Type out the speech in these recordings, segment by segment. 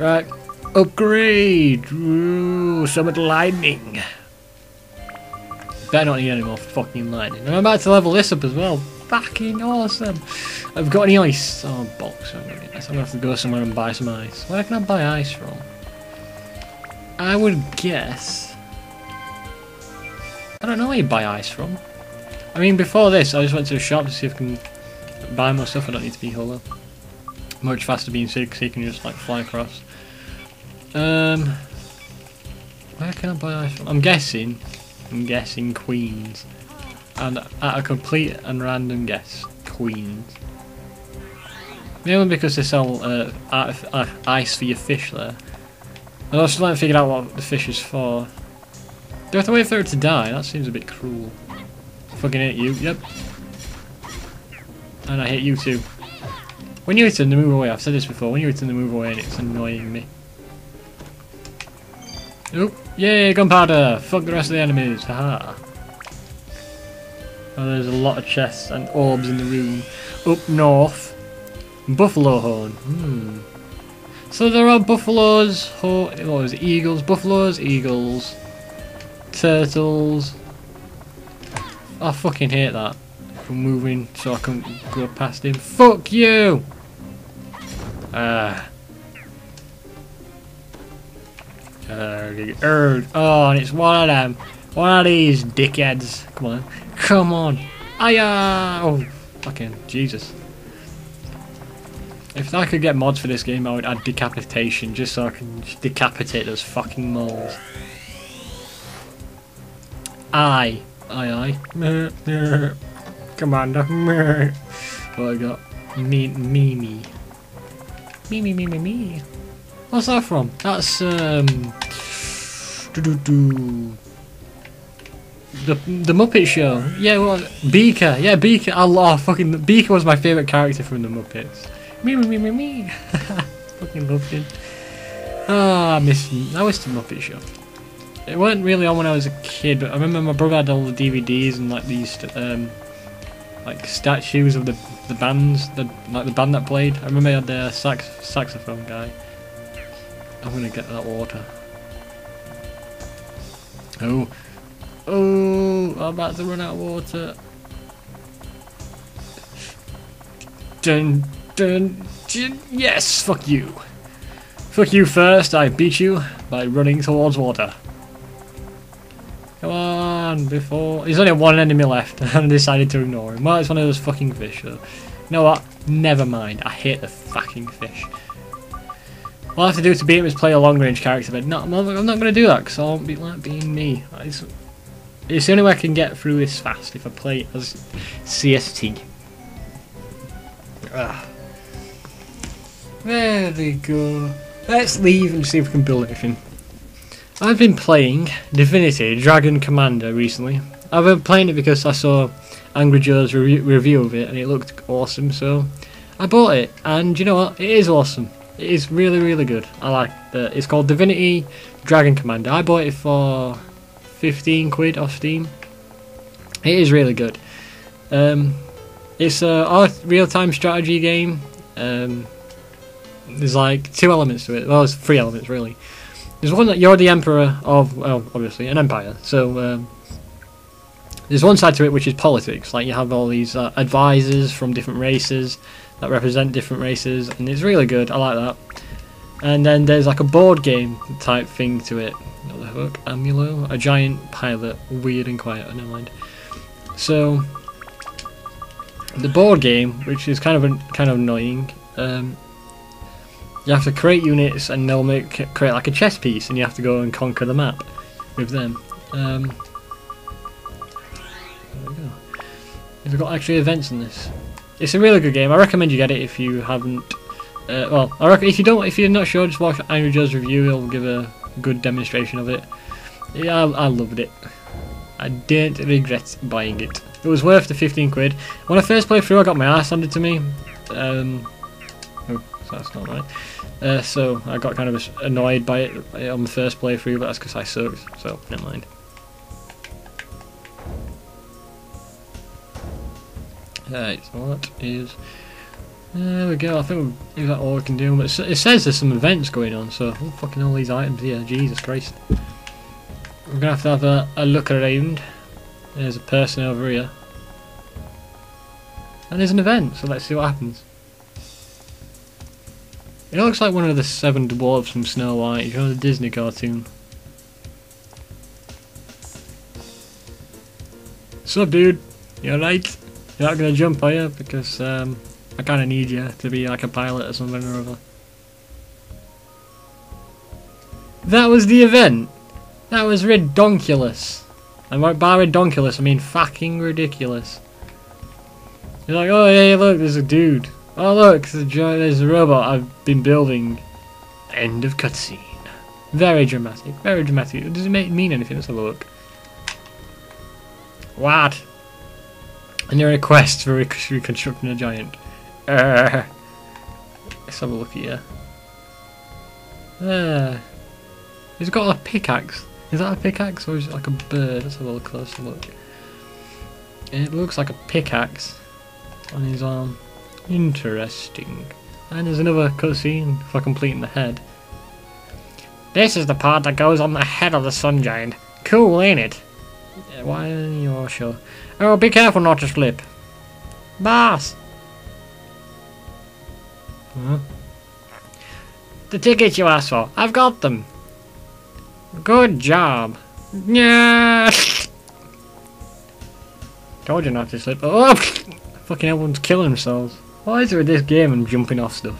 Right. Upgrade! Ooh, summon lightning. Better not need any more fucking lightning. And I'm about to level this up as well. Fucking awesome! I've got any ice. Oh, box. I'm gonna have to go somewhere and buy some ice. Where can I buy ice from? I would guess. I don't know where you buy ice from. I mean, before this, I just went to the shop to see if I can buy more stuff. I don't need to be hollow. Much faster being sick, so you can just like fly across. Where can I buy ice from? I'm guessing Queens. And at a complete and random guess, Queens. Maybe because they sell ice for your fish there. I was trying to figure out what the fish is for. Do I have to wait for it to die? That seems a bit cruel. Fucking hit you, yep. And I hit you too. When you hit them, they move away. I've said this before. When you hit them, they move away, and it's annoying me. Oh, yay, gunpowder! Fuck the rest of the enemies, haha. Oh, there's a lot of chests and orbs in the room. Up north, buffalo horn. So there are buffaloes, eagles, turtles. I fucking hate that. I'm moving so I can go past him. Fuck you! Oh, and it's one of them. One of these dickheads. Come on. Come on. Oh, fucking Jesus. If I could get mods for this game, I would add decapitation just so I can just decapitate those fucking moles. Aye. Commander. What I got? Me. What's that from? That's the Muppet Show. Yeah, well, Beaker. Yeah, Beaker. Fucking Beaker was my favourite character from the Muppets. Me. Fucking loved him. I miss the Muppet Show. It wasn't really on when I was a kid, but I remember my brother had all the DVDs and like these like statues of the bands, like the band that played. I remember he had the saxophone guy. I'm gonna get that water. Oh, I'm about to run out of water. Dun. Yes, fuck you. Fuck you first. I beat you by running towards water. Come on, before... There's only one enemy left, and I decided to ignore him. Well, it's one of those fucking fish, so... You know what? Never mind. I hate the fucking fish. All I have to do to beat him is play a long-range character, but no, I'm not going to do that, because I won't be like being me. It's the only way I can get through this fast, if I play as CST. There we go. Let's leave and see if we can build anything. I've been playing Divinity Dragon Commander recently. I've been playing it because I saw Angry Joe's review of it and it looked awesome, so I bought it. And you know what? It is awesome. It is really, really good. I like that. It's called Divinity Dragon Commander. I bought it for 15 quid off Steam. It is really good. It's a real-time strategy game. There's like 2 elements to it. Well, there's 3 elements really. There's one that you're the emperor of, well, obviously, an empire. So there's one side to it which is politics. Like you have all these advisors from different races that represent different races, and it's really good. I like that. And then there's like a board game type thing to it. What the fuck? Amulo? A giant pilot. Weird and quiet. Never mind. So the board game, which is kind of annoying. You have to create units and they'll create like a chess piece and you have to go and conquer the map with them. There we go. We've got actually events in this. It's a really good game. I recommend you get it if you haven't. Well, I reckon if you're not sure, just watch Angry Joe's review. He'll give a good demonstration of it. Yeah, I loved it. I didn't regret buying it. It was worth the 15 quid. When I first played through, I got my ass handed to me. That's not right. So I got kind of annoyed by it on the first playthrough, but that's because I sucked, so never mind. Right, so that is There we go, I think we've got all we can do. But it says there's some events going on, so oh, fucking all these items here, Jesus Christ. We're gonna have a look around. There's a person over here. And there's an event, so let's see what happens. It looks like one of the 7 dwarves from Snow White, you know, the Disney cartoon. Sup, dude? You alright? You're not gonna jump, are you? Because I kinda need you to be like a pilot or something or other. That was the event! That was redonkulous. And by redonkulous I mean fucking ridiculous. You're like, oh hey look, there's a dude. Oh look, there's a robot I've been building. End of cutscene. Very dramatic, very dramatic. Does it mean anything? Let's have a look. What? And your request for reconstructing a giant. Let's have a look here. He's got a pickaxe. Is that a pickaxe or is it like a bird? Let's have a closer look. It looks like a pickaxe on his arm. Interesting. And there's another cutscene for completing the head. This is the part that goes on the head of the sun giant. Cool, ain't it? Yeah, why are you sure? Oh, be careful not to slip. Boss! Huh? The tickets you asked for. I've got them. Good job. Yeah. Told you not to slip. Oh, fucking everyone's killing themselves. Why is it with this game and jumping off stuff?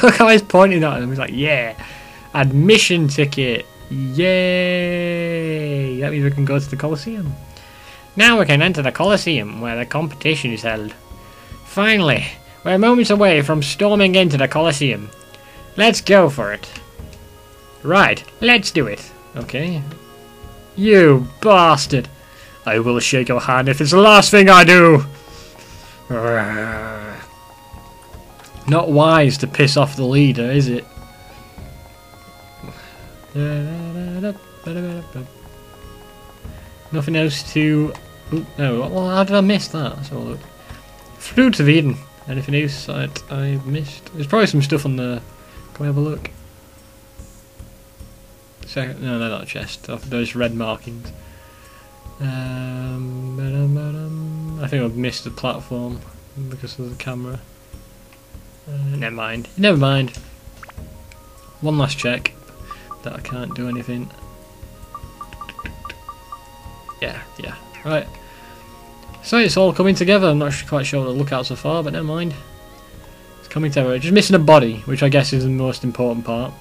Look how he's pointing at them. He's like, yeah, admission ticket. Yay! That means we can go to the Colosseum. Now we can enter the Colosseum where the competition is held. Finally, we're moments away from storming into the Colosseum. Let's go for it. Right, let's do it. Okay. You bastard! I will shake your hand if it's the last thing I do! Not wise to piss off the leader, is it? Nothing else to... Ooh, no, well, how did I miss that? Let's have a look. Fruit of Eden. Anything else that I missed? There's probably some stuff on the... Can we have a look? No, they're not a chest. Those red markings. I think I've missed the platform because of the camera. Never mind. Never mind. One last check that I can't do anything. Yeah. Right. So it's all coming together. I'm not quite sure what to look at so far, but never mind. It's coming together. Just missing a body, which I guess is the most important part.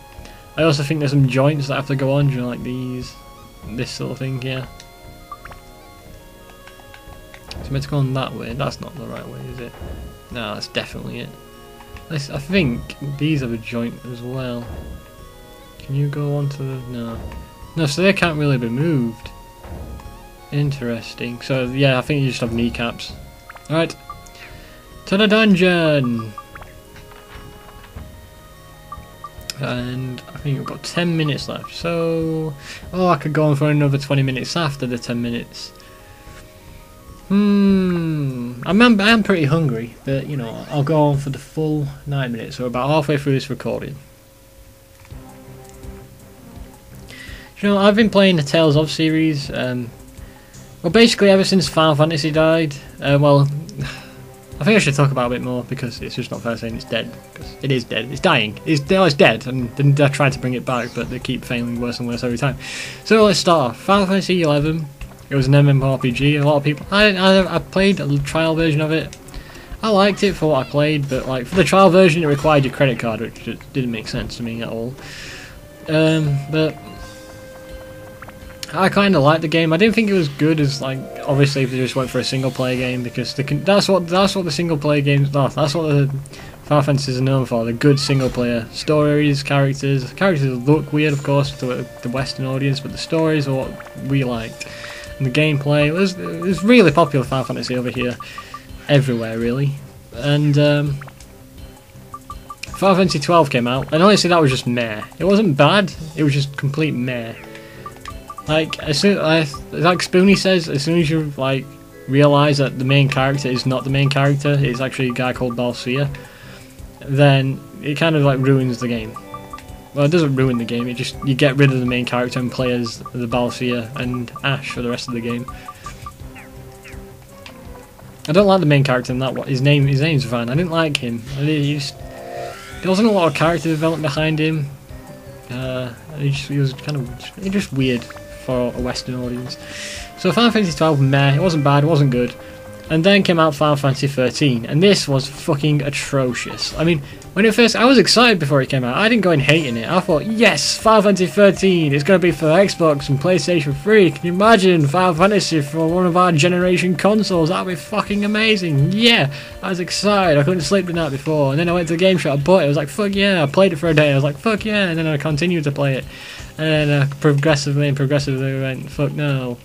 I also think there's some joints that have to go on, you know, like this sort of thing here. So meant to go on that way. That's not the right way, is it? No, that's definitely it. I think these have a joint as well. Can you go on to the... No, so they can't really be moved. Interesting. So yeah, I think you just have kneecaps. Alright. To the dungeon! And I think we've got 10 minutes left, so... Oh, I could go on for another 20 minutes after the 10 minutes. I'm pretty hungry, but you know, I'll go on for the full 9 minutes, so about halfway through this recording. You know, I've been playing the Tales of series, well basically ever since Final Fantasy died. Well, I think I should talk about it a bit more because it's just not fair saying it's dead, because it is dead, it's dying, it's dead, and they're trying to bring it back, but they keep failing worse and worse every time. So let's start off. Final Fantasy 11. It was an MMORPG. A lot of people. I played a trial version of it. I liked it for what I played, but like for the trial version, it required your credit card, which just didn't make sense to me at all. But I kind of liked the game. I didn't think it was good as like obviously if they just went for a single player game, because that's what the single player games. No, that's what the Final Fantasy is known for. The good single player stories, characters. Characters look weird, of course, to the Western audience, but the stories are what we liked. And the gameplay it was really popular. Final Fantasy over here, everywhere really, and Final Fantasy 12 came out, and honestly that was just meh. It wasn't bad, it was just complete meh. Like like Spoonie says, as soon as you like realise that the main character is not the main character, it's actually a guy called Balsia, then it kind of like ruins the game. Well, it doesn't ruin the game, it just, you get rid of the main character and play as the Balsia and Ash for the rest of the game. I don't like the main character in that one. His name's fine. I didn't like him. There wasn't a lot of character development behind him. He was kind of just weird for a Western audience. So Final Fantasy 12, meh. It wasn't bad. It wasn't good. And then came out Final Fantasy 13, and this was fucking atrocious. I mean, when it first, I was excited before it came out. I didn't go in hating it. I thought, yes, Final Fantasy 13, it's going to be for Xbox and PlayStation 3. Can you imagine Final Fantasy for one of our generation consoles? That'd be fucking amazing. Yeah, I was excited. I couldn't sleep the night before. And then I went to the game shop, I bought it. I was like, fuck yeah. I played it for a day. I was like, fuck yeah. And then I continued to play it. And then progressively went, fuck no.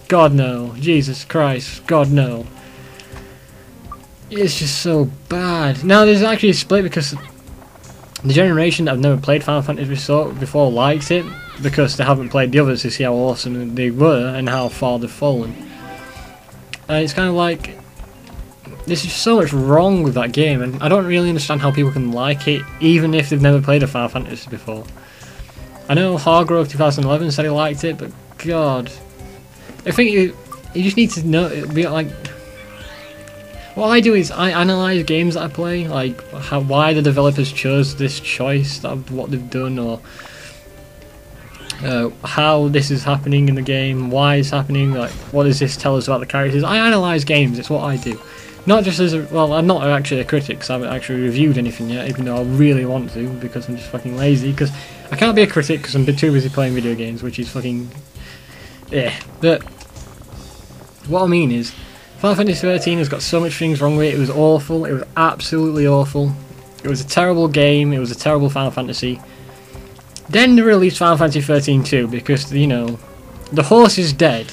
God no. Jesus Christ. God no. It's just so bad. Now there's actually a split because the generation that have never played Final Fantasy before likes it because they haven't played the others to see how awesome they were and how far they've fallen. And it's kind of like, there's just so much wrong with that game, and I don't really understand how people can like it even if they've never played a Final Fantasy before. I know Hargrove 2011 said he liked it, but God, I think you just need to know, be like. What I do is I analyse games that I play, like why the developers chose this choice, what they've done, or how this is happening in the game, why it's happening, like what does this tell us about the characters. I analyse games, it's what I do. Not just as a, well, I'm not actually a critic because I haven't actually reviewed anything yet, even though I really want to because I'm just fucking lazy, because I can't be a critic because I'm too busy playing video games, which is fucking, yeah. But what I mean is, Final Fantasy 13 has got so much things wrong with it. It was awful. It was absolutely awful. It was a terrible game. It was a terrible Final Fantasy. Then they released Final Fantasy 13 2 because, you know, the horse is dead,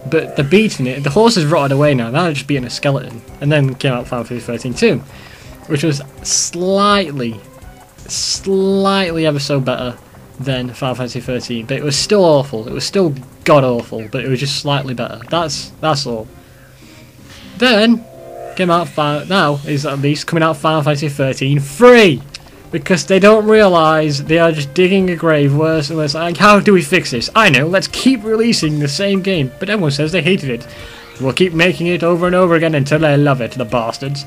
but they're beating it. The horse is rotted away now. Now they're just beating a skeleton. And then came out Final Fantasy 13 2, which was slightly ever so better than Final Fantasy 13, but it was still awful. It was still god awful, but it was just slightly better. That's all. Then came out now is at least coming out Final Fantasy 13 free, because they don't realise they are just digging a grave worse and worse. Like, how do we fix this? I know, let's keep releasing the same game, but everyone says they hated it. We'll keep making it over and over again until they love it, the bastards.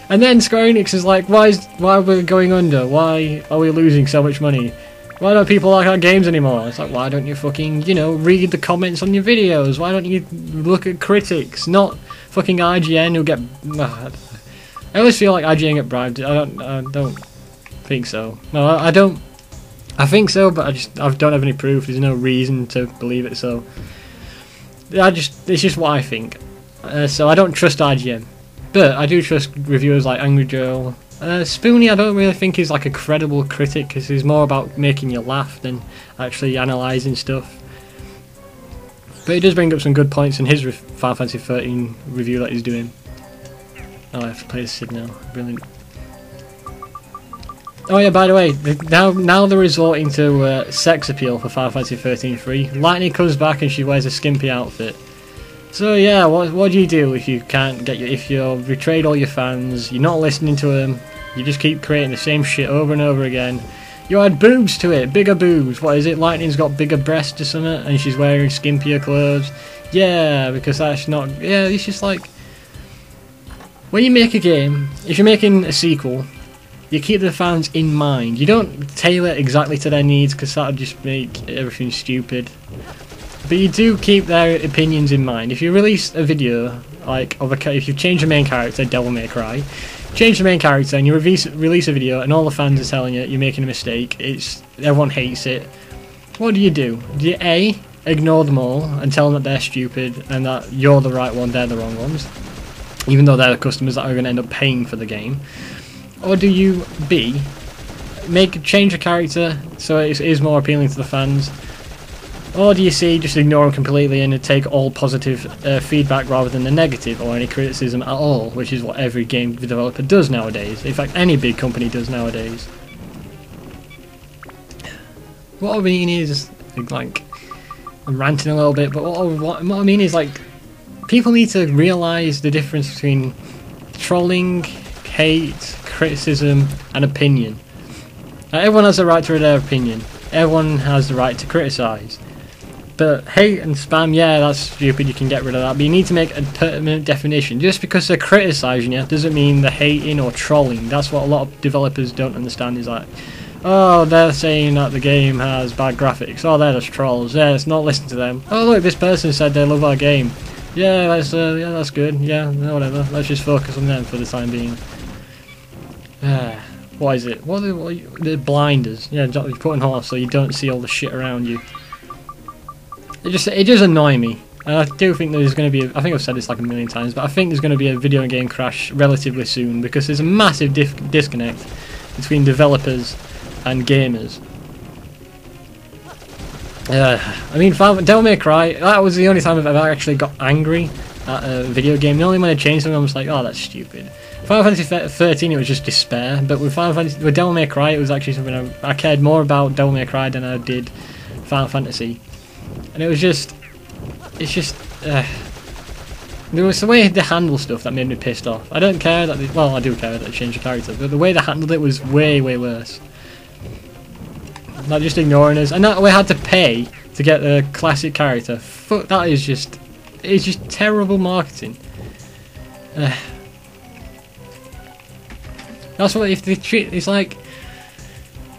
And then Square Enix is like, why are we going under? Why are we losing so much money? Why don't people like our games anymore? It's like, why don't you fucking, you know, read the comments on your videos? Why don't you look at critics, not fucking IGN who get... I always feel like IGN get bribed. I don't think so. No, I don't. I think so, but I don't have any proof. There's no reason to believe it, so... it's just what I think. So I don't trust IGN. But I do trust reviewers like Angry Joe. Spoony I don't really think is like a credible critic, because he's more about making you laugh than actually analysing stuff. But he does bring up some good points in his Final Fantasy 13 review that he's doing. Oh, I have to play the Sid now. Brilliant. Oh yeah, by the way, now they're resorting to sex appeal for Final Fantasy 13 free. Lightning comes back and she wears a skimpy outfit. So yeah, what do you do if you can't get if you've betrayed all your fans, you're not listening to them, you just keep creating the same shit over and over again. You add boobs to it, bigger boobs. What is it? Lightning's got bigger breasts or something, and she's wearing skimpier clothes. Yeah, because that's not. Yeah, it's just like when you make a game, if you're making a sequel, you keep the fans in mind. You don't tailor it exactly to their needs, because that would just make everything stupid. But you do keep their opinions in mind. If you release a video, like if you change the main character, Devil May Cry, change the main character and you release a video and all the fans are telling you you're making a mistake, everyone hates it, what do? Do you A, ignore them all and tell them that they're stupid and that you're the right one, they're the wrong ones, even though they're the customers that are going to end up paying for the game? Or do you B, change the character so it is more appealing to the fans? Or do you see, just ignore them completely and take all positive feedback rather than the negative or any criticism at all, which is what every game developer does nowadays. In fact, any big company does nowadays. What I mean is, like, I'm ranting a little bit, but what I mean is, like, people need to realise the difference between trolling, hate, criticism, and opinion. Everyone has the right to their opinion. Everyone has the right to criticise. But hate and spam, yeah, that's stupid, you can get rid of that. But you need to make a permanent definition. Just because they're criticising you doesn't mean they're hating or trolling. That's what a lot of developers don't understand, is like, oh, they're saying that the game has bad graphics. Oh, they're just trolls. Yeah, let's not listen to them. Oh, look, this person said they love our game. Yeah, that's good. Yeah, no, whatever. Let's just focus on them for the time being. What is it? What are the blinders? Yeah, you put on horse so you don't see all the shit around you. It does annoy me. And I do think there's going to be I think I've said this like a million times, but I think there's going to be a video game crash relatively soon, because there's a massive disconnect between developers and gamers. I mean, Devil May Cry, that was the only time I've ever actually got angry at a video game. The only when I changed something I was like, oh, that's stupid. Final Fantasy 13, it was just despair, but with Devil May Cry, it was actually something I cared more about Devil May Cry than I did Final Fantasy. And it was just, there was the way they handle stuff that made me pissed off. I don't care that well, I do care that they changed the character, but the way they handled it was way, way worse. Like just ignoring us, and that we had to pay to get the classic character. Fuck, that is just, it's just terrible marketing. That's what if they treat. It's like,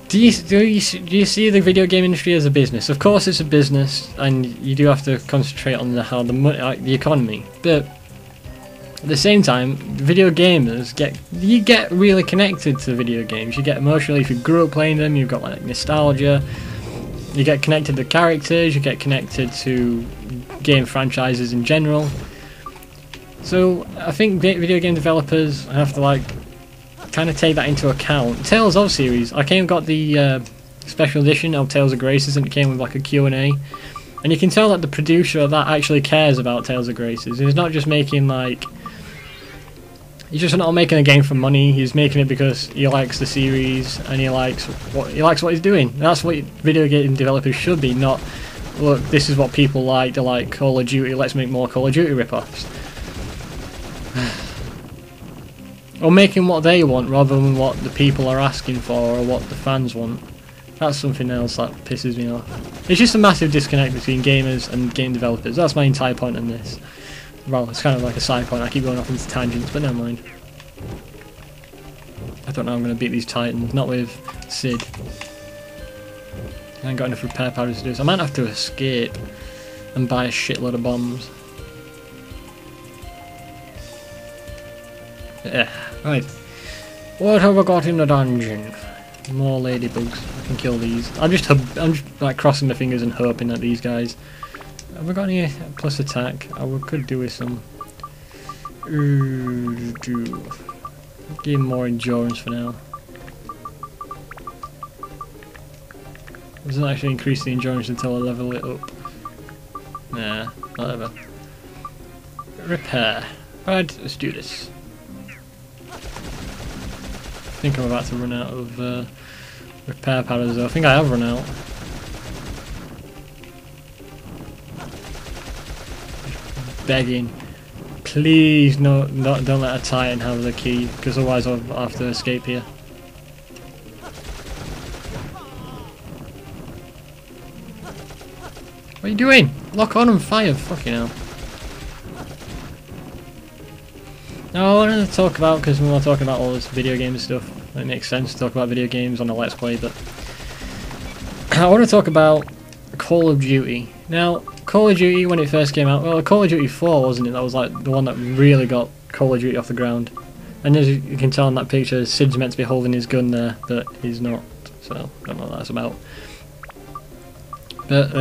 do you see the video game industry as a business? Of course, it's a business, and you do have to concentrate on the economy. But at the same time, video gamers get really connected to video games. You get emotional if you grew up playing them. You've got like nostalgia. You get connected to characters. You get connected to game franchises in general. So I think video game developers have to like kind of take that into account. Tales of series, I got the special edition of Tales of Graces, and it came with like a Q&A, and you can tell that the producer of that actually cares about Tales of Graces. He's not just making like, he's just not making a game for money. He's making it because he likes the series and he likes what he's doing. And that's what video game developers should be. Not, look, this is what people like. They like Call of Duty. Let's make more Call of Duty rip-offs. Or making what they want rather than what the people are asking for or what the fans want. That's something else that pisses me off. It's just a massive disconnect between gamers and game developers. That's my entire point on this. Well, it's kind of like a side point. I keep going off into tangents, but never mind. I don't know how I'm going to beat these titans. Not with Sid. I ain't got enough repair powers to do this. I might have to escape and buy a shitload of bombs. Yeah, right. What have I got in the dungeon? More ladybugs. I can kill these. I'm just like crossing my fingers and hoping that these guys. Have I got any plus attack? I could do with some. Give him more endurance for now. It doesn't actually increase the endurance until I level it up. Nah, whatever. Repair. Right, let's do this. I think I'm about to run out of repair powders though. I think I have run out. Begging. Please no, don't let a Titan have the key, because otherwise I'll have to escape here. What are you doing? Lock on and fire, fucking hell. Now I wanted to talk about, because we're talking about all this video game stuff, it makes sense to talk about video games on a Let's Play, but I want to talk about Call of Duty. Now, Call of Duty, when it first came out, well, Call of Duty 4, wasn't it? That was like the one that really got Call of Duty off the ground. And as you can tell in that picture, Sid's meant to be holding his gun there, but he's not, so I don't know what that's about. But,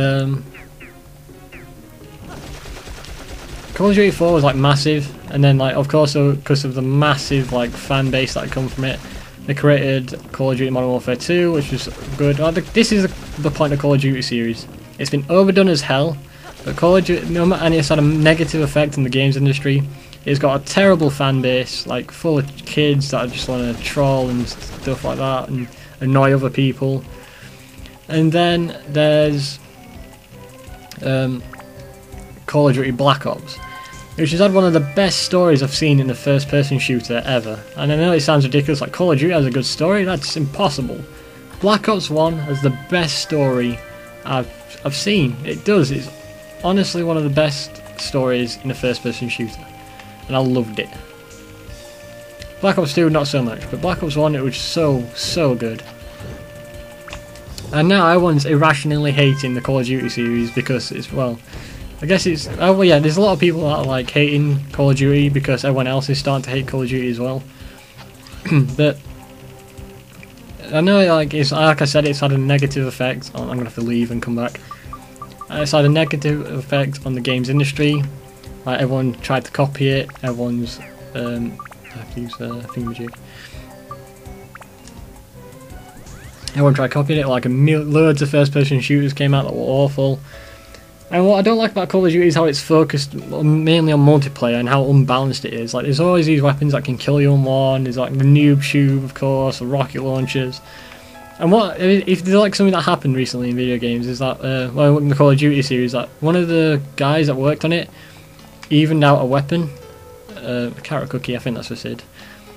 Call of Duty 4 was like massive, and then like of course because of the massive like fan base that had come from it, they created Call of Duty Modern Warfare 2, which was good. This is the point of Call of Duty series. It's been overdone as hell, but Call of Duty, and it's had a negative effect on the games industry. It's got a terrible fan base, like full of kids that just want to troll and stuff like that and annoy other people. And then there's Call of Duty Black Ops. which has had one of the best stories I've seen in a first-person shooter ever. And I know it sounds ridiculous, like Call of Duty has a good story, that's impossible. Black Ops 1 has the best story I've seen. It does, it's honestly one of the best stories in a first-person shooter. And I loved it. Black Ops 2 not so much, but Black Ops 1 it was so good. And now everyone's irrationally hating the Call of Duty series because it's, well, I guess it's, oh well, yeah, there's a lot of people that are like hating Call of Duty because everyone else is starting to hate Call of Duty as well. But I know, like I said, it's had a negative effect on, I'm gonna have to leave and come back. It's had a negative effect on the games industry. Like everyone tried to copy it. Everyone's I have to use thingamajig. Everyone tried copying it. Like loads of first-person shooters came out that were awful. And what I don't like about Call of Duty is how it's focused mainly on multiplayer and how unbalanced it is. Like there's always these weapons that can kill you in one. There's like the noob tube, of course, the rocket launchers. And what if there's like something that happened recently in video games is that well, in the Call of Duty series, that one of the guys that worked on it evened out a weapon, a carrot cookie, I think that's for Sid.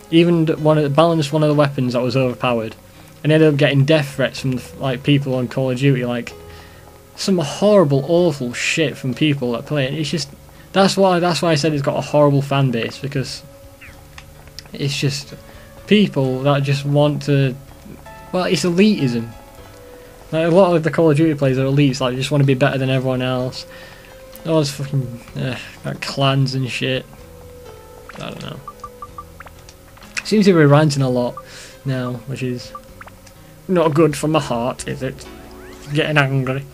Balanced one of the weapons that was overpowered, and ended up getting death threats from like people on Call of Duty, like some horrible, awful shit from people that play it. It's just that's why I said it's got a horrible fan base, because it's just people that just want to. Well, it's elitism. Like, a lot of the Call of Duty players are elites, like they just want to be better than everyone else. All this fucking like clans and shit. I don't know. Seems to be ranting a lot now, which is not good for my heart, is it? Getting angry.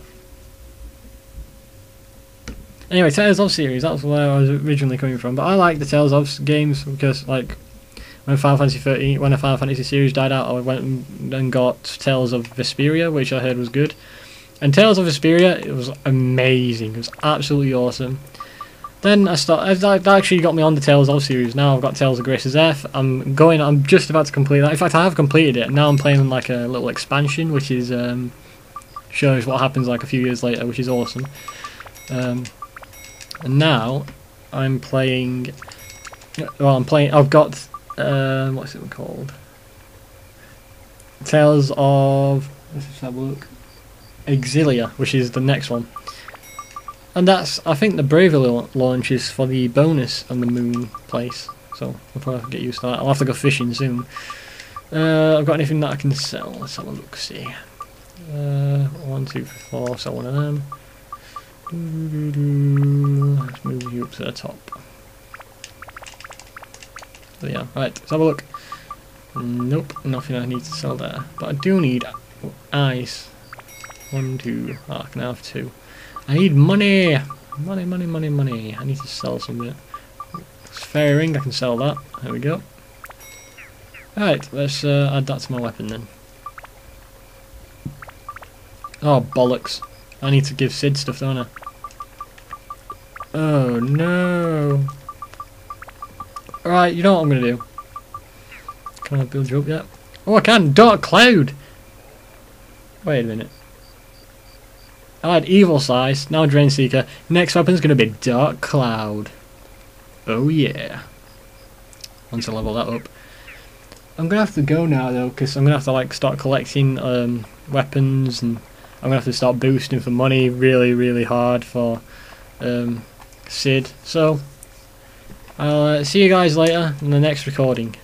Anyway, Tales of series, that's where I was originally coming from. But I like the Tales of games because, like, when Final Fantasy series died out, I went and got Tales of Vesperia, which I heard was good. And Tales of Vesperia, it was amazing. It was absolutely awesome. Then that actually got me on the Tales of series. Now I've got Tales of Grace's F. I'm just about to complete that. In fact, I have completed it. Now I'm playing like a little expansion, which is shows what happens like a few years later, which is awesome. And now I'm playing. Well, I've got what's it called? Tales of. Let's just have a look. Exilia, which is the next one. And that's, I think the Bravely launch is for the bonus on the moon place, so I'll probably have to get used to that. I'll have to go fishing soon. I've got anything that I can sell? Let's have a look, see. 1, 2, 3, 4, sell one of them. Let's move you up to the top. So yeah, right, let's have a look. Nope, nothing I need to sell there. But I do need ice. 1, 2, I can have 2. I need money! Money. I need to sell something. Fairy ring, I can sell that. There we go. Alright, let's add that to my weapon then. Oh, bollocks. I need to give Sid stuff, don't I? Oh, no. Alright, you know what I'm going to do. Can I build you up yet? Oh, I can! Dark Cloud! Wait a minute. I had Evil Size, now Drain Seeker. Next weapon's going to be Dark Cloud. Oh yeah. Once I level that up. I'm going to have to go now though, because I'm going to have to like start collecting weapons, and I'm going to have to start boosting for money really hard for Sid. So, I'll see you guys later in the next recording.